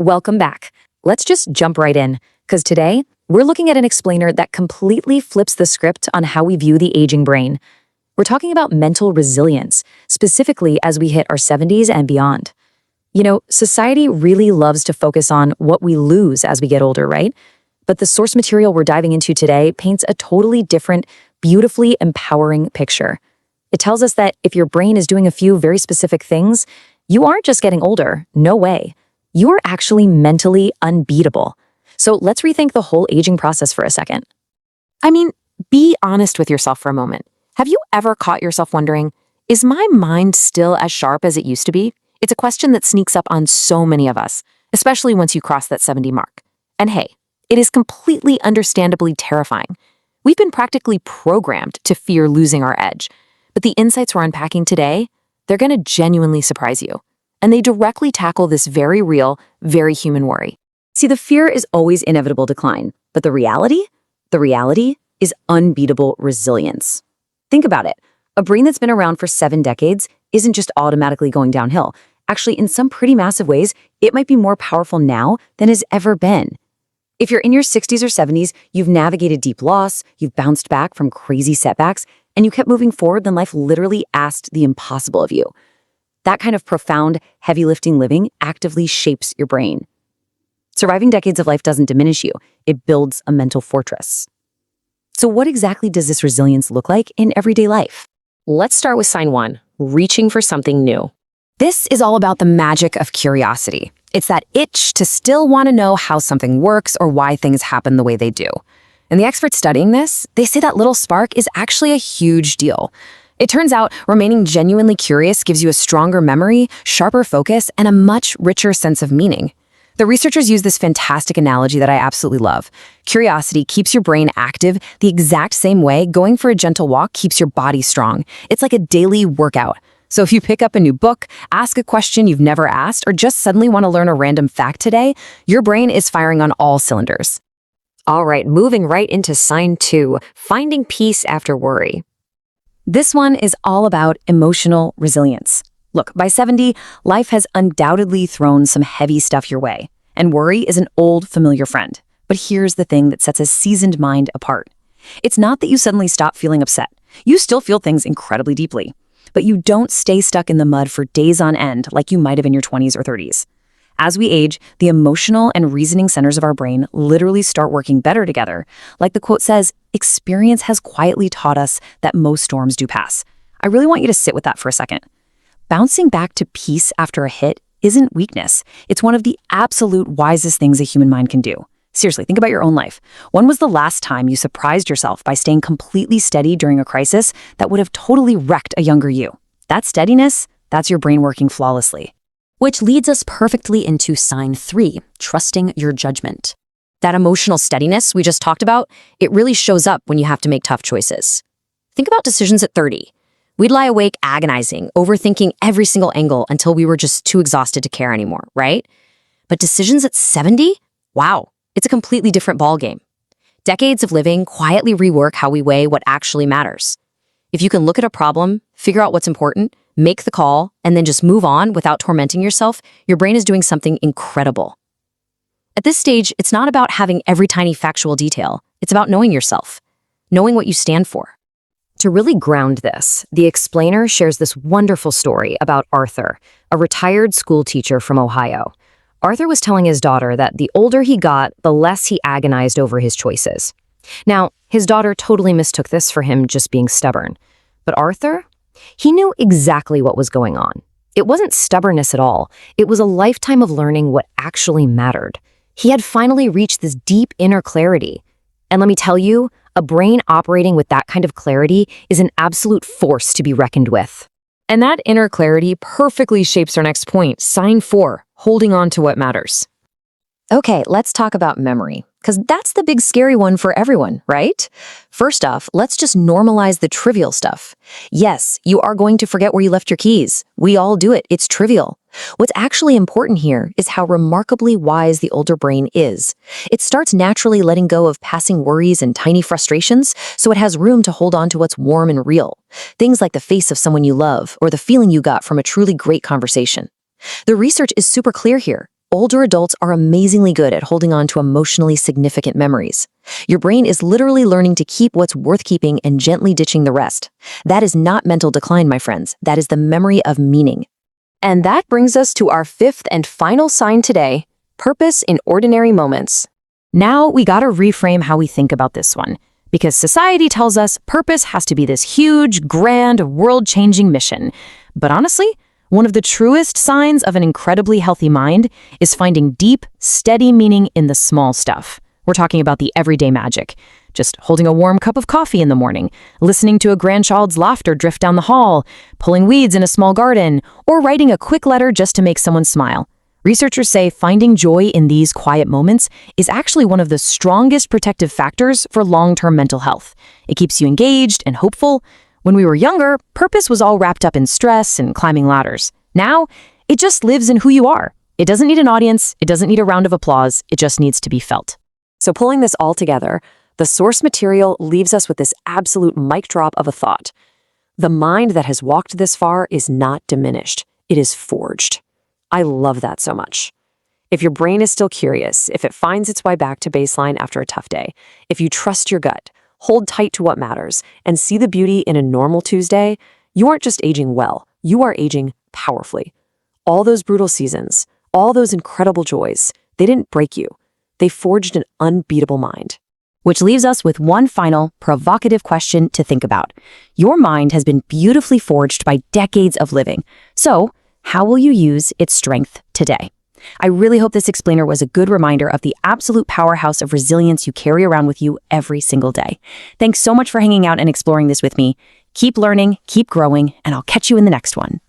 Welcome back. Let's just jump right in, because today we're looking at an explainer that completely flips the script on how we view the aging brain. We're talking about mental resilience, specifically as we hit our 70s and beyond. Society really loves to focus on what we lose as we get older, right? But the source material we're diving into today paints a totally different, beautifully empowering picture. It tells us that if your brain is doing a few very specific things, you aren't just getting older, no way. You're actually mentally unbeatable. So let's rethink the whole aging process for a second. Be honest with yourself for a moment. Have you ever caught yourself wondering, is my mind still as sharp as it used to be? It's a question that sneaks up on so many of us, especially once you cross that 70 mark. And hey, it is completely understandably terrifying. We've been practically programmed to fear losing our edge. But the insights we're unpacking today, they're going to genuinely surprise you. And they directly tackle this very real, very human worry. See, the fear is always inevitable decline, but the reality is unbeatable resilience. Think about it. A brain that's been around for 7 decades isn't just automatically going downhill. Actually, in some pretty massive ways, it might be more powerful now than has ever been. If you're in your 60s or 70s, you've navigated deep loss, you've bounced back from crazy setbacks, and you kept moving forward, then life literally asked the impossible of you. That kind of profound, heavy-lifting living actively shapes your brain. Surviving decades of life doesn't diminish you. It builds a mental fortress. So what exactly does this resilience look like in everyday life? Let's start with sign 1, reaching for something new. This is all about the magic of curiosity. It's that itch to still want to know how something works or why things happen the way they do. And the experts studying this, they say that little spark is actually a huge deal. It turns out remaining genuinely curious gives you a stronger memory, sharper focus, and a much richer sense of meaning. The researchers use this fantastic analogy that I absolutely love. Curiosity keeps your brain active the exact same way going for a gentle walk keeps your body strong. It's like a daily workout. So if you pick up a new book, ask a question you've never asked, or just suddenly want to learn a random fact today, your brain is firing on all cylinders. All right, moving right into sign 2, finding peace after worry. This one is all about emotional resilience. Look, by 70, life has undoubtedly thrown some heavy stuff your way, and worry is an old, familiar friend. But here's the thing that sets a seasoned mind apart. It's not that you suddenly stop feeling upset. You still feel things incredibly deeply, but you don't stay stuck in the mud for days on end like you might have in your 20s or 30s. As we age, the emotional and reasoning centers of our brain literally start working better together. Like the quote says, experience has quietly taught us that most storms do pass. I really want you to sit with that for a second. Bouncing back to peace after a hit isn't weakness. It's one of the absolute wisest things a human mind can do. Seriously, think about your own life. When was the last time you surprised yourself by staying completely steady during a crisis that would have totally wrecked a younger you? That steadiness, that's your brain working flawlessly. Which leads us perfectly into sign 3, trusting your judgment. That emotional steadiness we just talked about, it really shows up when you have to make tough choices. Think about decisions at 30. We'd lie awake agonizing, overthinking every single angle until we were just too exhausted to care anymore, right? But decisions at 70? Wow, it's a completely different ballgame. Decades of living quietly rework how we weigh what actually matters. If you can look at a problem, figure out what's important, make the call, and then just move on without tormenting yourself, your brain is doing something incredible. At this stage, it's not about having every tiny factual detail. It's about knowing yourself, knowing what you stand for. To really ground this, the explainer shares this wonderful story about Arthur, a retired school teacher from Ohio. Arthur was telling his daughter that the older he got, the less he agonized over his choices. Now, his daughter totally mistook this for him just being stubborn. But Arthur, he knew exactly what was going on. It wasn't stubbornness at all. It was a lifetime of learning what actually mattered. He had finally reached this deep inner clarity. And let me tell you, a brain operating with that kind of clarity is an absolute force to be reckoned with. And that inner clarity perfectly shapes our next point, sign 4, holding on to what matters. Okay, let's talk about memory, because that's the big scary one for everyone, right? First off, let's just normalize the trivial stuff. Yes, you are going to forget where you left your keys. We all do it. It's trivial. What's actually important here is how remarkably wise the older brain is. It starts naturally letting go of passing worries and tiny frustrations, so it has room to hold on to what's warm and real. Things like the face of someone you love or the feeling you got from a truly great conversation. The research is super clear here. older adults are amazingly good at holding on to emotionally significant memories. Your brain is literally learning to keep what's worth keeping and gently ditching the rest. That is not mental decline, my friends. That is the memory of meaning. And that brings us to our fifth and final sign today, purpose in ordinary moments. Now we gotta reframe how we think about this one, because society tells us purpose has to be this huge, grand, world-changing mission. But honestly, one of the truest signs of an incredibly healthy mind is finding deep, steady meaning in the small stuff. We're talking about the everyday magic. Just holding a warm cup of coffee in the morning, listening to a grandchild's laughter drift down the hall, pulling weeds in a small garden, or writing a quick letter just to make someone smile. Researchers say finding joy in these quiet moments is actually one of the strongest protective factors for long-term mental health. It keeps you engaged and hopeful. When we were younger, purpose was all wrapped up in stress and climbing ladders. Now, it just lives in who you are. It doesn't need an audience. It doesn't need a round of applause. It just needs to be felt. So pulling this all together, the source material leaves us with this absolute mic drop of a thought. The mind that has walked this far is not diminished. It is forged. I love that so much. If your brain is still curious, if it finds its way back to baseline after a tough day, if you trust your gut, hold tight to what matters, and see the beauty in a normal Tuesday, you aren't just aging well, you are aging powerfully. All those brutal seasons, all those incredible joys, they didn't break you. They forged an unbeatable mind. Which leaves us with one final, provocative question to think about. Your mind has been beautifully forged by decades of living. So, how will you use its strength today? I really hope this explainer was a good reminder of the absolute powerhouse of resilience you carry around with you every single day. Thanks so much for hanging out and exploring this with me. Keep learning, keep growing, and I'll catch you in the next one.